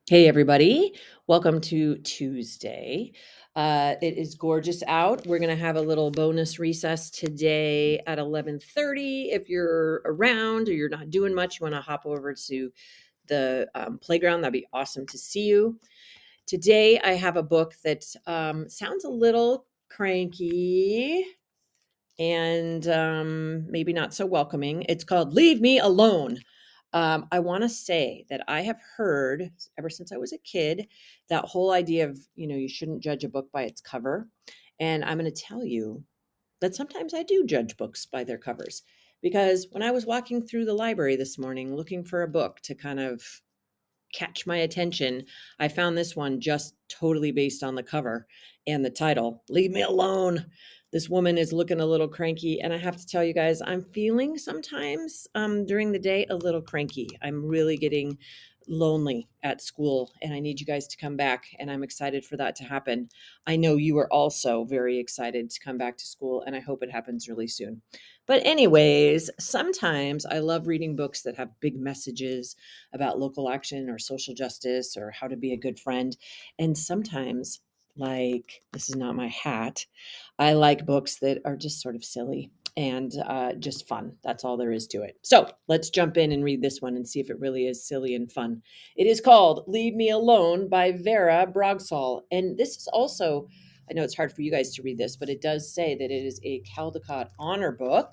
Hey, everybody. Welcome to Tuesday. It is gorgeous out. We're going to have a little bonus recess today at 11:30. If you're around or you're not doing much, you want to hop over to the playground, that'd be awesome to see you. Today, I have a book that sounds a little cranky and maybe not so welcoming. It's called Leave Me Alone. I want to say that I have heard ever since I was a kid that whole idea of, you shouldn't judge a book by its cover. And I'm going to tell you that sometimes I do judge books by their covers because when I was walking through the library this morning looking for a book to kind of catch my attention, I found this one just totally based on the cover and the title, Leave Me Alone. This woman is looking a little cranky, and I have to tell you guys, I'm feeling sometimes during the day a little cranky. I'm really getting lonely at school, and I need you guys to come back, and I'm excited for that to happen. I know you are also very excited to come back to school, and I hope it happens really soon. But anyways, sometimes I love reading books that have big messages about local action or social justice or how to be a good friend. And sometimes, like, this is not my hat, I like books that are just sort of silly and just fun. That's all there is to it. So let's jump in and read this one and see if it really is silly and fun. It is called Leave Me Alone by Vera Brogsall. And this is also, I know it's hard for you guys to read this, but it does say that it is a Caldecott honor book,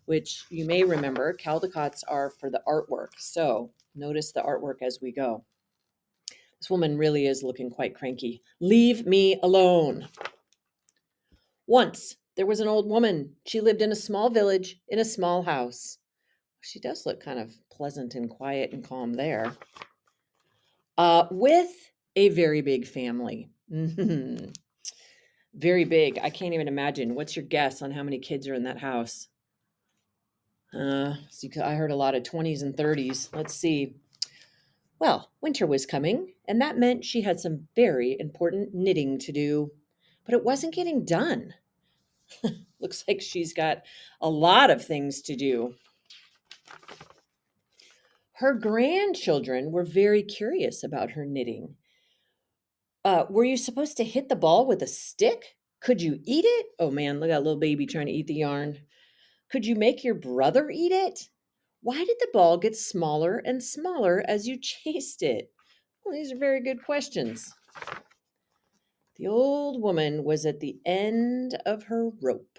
which you may remember Caldecotts are for the artwork. So notice the artwork as we go. This woman really is looking quite cranky. Leave me alone. Once there was an old woman. She lived in a small village in a small house. She does look kind of pleasant and quiet and calm there. With a very big family. Very big. I can't even imagine. What's your guess on how many kids are in that house? I heard a lot of 20s and 30s. Let's see. Well, winter was coming, and that meant she had some very important knitting to do. But it wasn't getting done. Looks like she's got a lot of things to do. Her grandchildren were very curious about her knitting. Were you supposed to hit the ball with a stick? Could you eat it? Oh man, look at that little baby trying to eat the yarn. Could you make your brother eat it? Why did the ball get smaller and smaller as you chased it? Well, these are very good questions. The old woman was at the end of her rope,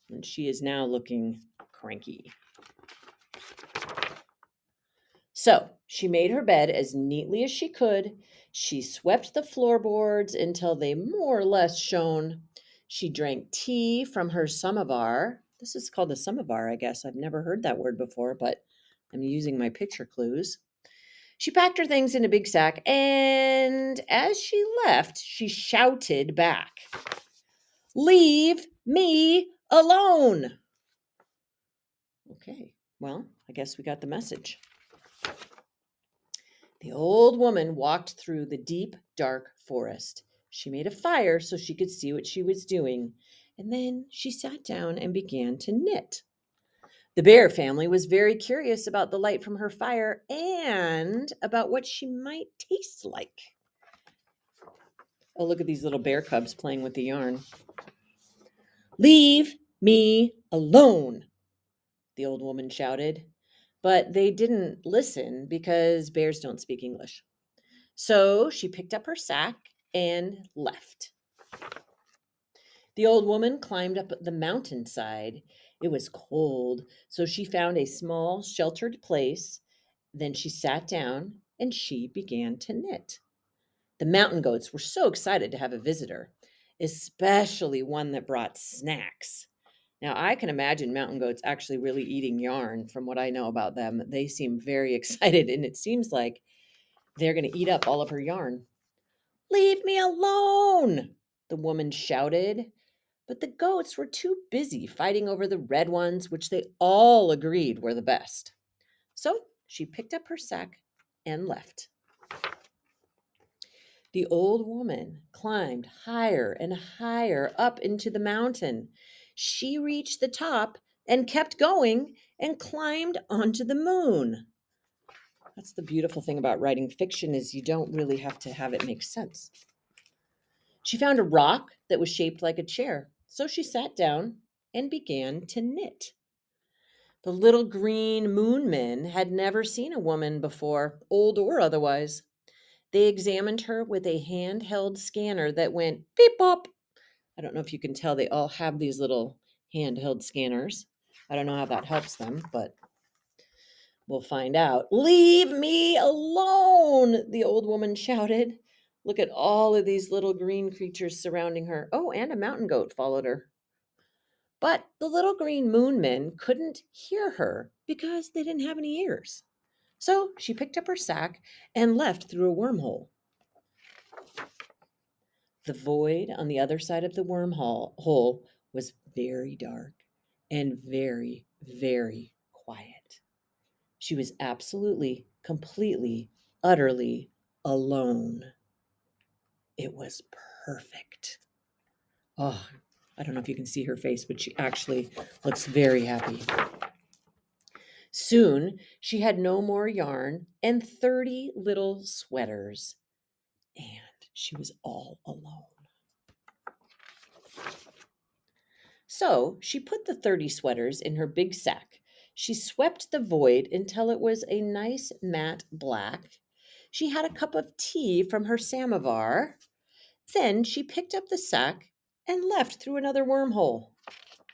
and she is now looking cranky. So she made her bed as neatly as she could. She swept the floorboards until they more or less shone. She drank tea from her samovar. This is called a samovar, I guess. I've never heard that word before, but I'm using my picture clues. She packed her things in a big sack, and as she left, she shouted back, Leave me alone. Okay, well, I guess we got the message. The old woman walked through the deep, dark forest. She made a fire so she could see what she was doing, and then she sat down and began to knit. The bear family was very curious about the light from her fire and about what she might taste like. Oh, look at these little bear cubs playing with the yarn. Leave me alone, the old woman shouted. But they didn't listen because bears don't speak English. So she picked up her sack and left. The old woman climbed up the mountainside. It was cold, so she found a small, sheltered place. Then she sat down and she began to knit. The mountain goats were so excited to have a visitor, especially one that brought snacks. Now, I can imagine mountain goats actually really eating yarn from what I know about them. They seem very excited, and it seems like they're going to eat up all of her yarn. Leave me alone, the woman shouted. But the goats were too busy fighting over the red ones, which they all agreed were the best. So she picked up her sack and left. The old woman climbed higher and higher up into the mountain. She reached the top and kept going and climbed onto the moon. That's the beautiful thing about writing fiction is you don't really have to have it make sense. She found a rock that was shaped like a chair, so she sat down and began to knit. The little green moonmen had never seen a woman before, old or otherwise. They examined her with a handheld scanner that went beep bop. I don't know if you can tell, they all have these little handheld scanners. I don't know how that helps them, but we'll find out. Leave me alone, the old woman shouted. Look at all of these little green creatures surrounding her. Oh, and a mountain goat followed her. But the little green moonmen couldn't hear her because they didn't have any ears. So she picked up her sack and left through a wormhole. The void on the other side of the wormhole hole was very dark and very, very quiet. She was absolutely, completely, utterly alone. It was perfect. Oh, I don't know if you can see her face, but she actually looks very happy. Soon she had no more yarn and 30 little sweaters, and she was all alone. So she put the 30 sweaters in her big sack. She swept the void until it was a nice matte black. She had a cup of tea from her samovar. Then she picked up the sack and left through another wormhole.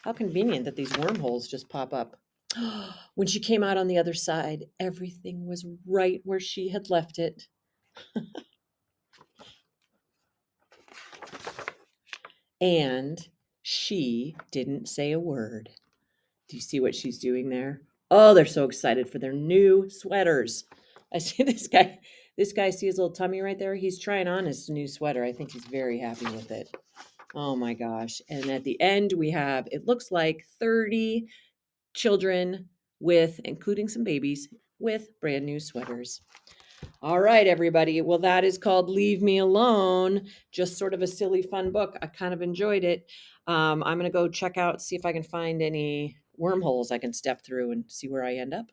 How convenient that these wormholes just pop up. When she came out on the other side, everything was right where she had left it. And she didn't say a word. Do you see what she's doing there? Oh, they're so excited for their new sweaters. I see this guy. This guy, see his little tummy right there? He's trying on his new sweater. I think he's very happy with it. Oh my gosh. And at the end, we have, it looks like 30 children with, including some babies, with brand new sweaters. All right, everybody. Well, that is called Leave Me Alone. Just sort of a silly, fun book. I kind of enjoyed it. I'm going to go check out, see if I can find any wormholes I can step through and see where I end up.